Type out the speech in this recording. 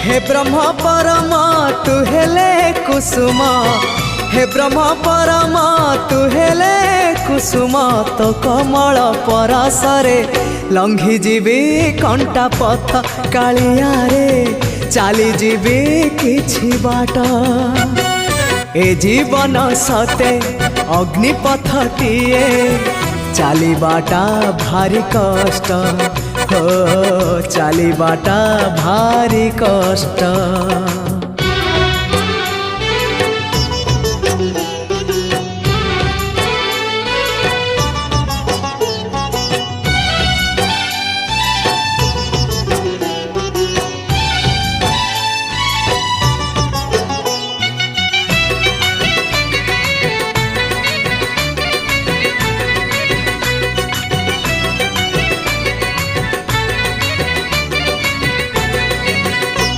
हे ब्रह्म परम तू हेले कुसुम, हे ब्रह्म परम तू हेले कुसुम, तो कमल परसरे लंघी जीवी कंटा पथ कालिया रे चली जीवी किछि बाट। ए जीवन सते अग्निपथटिए चलीबाटा भारी कष्ट, हो चलीबाटा भारी कष्ट।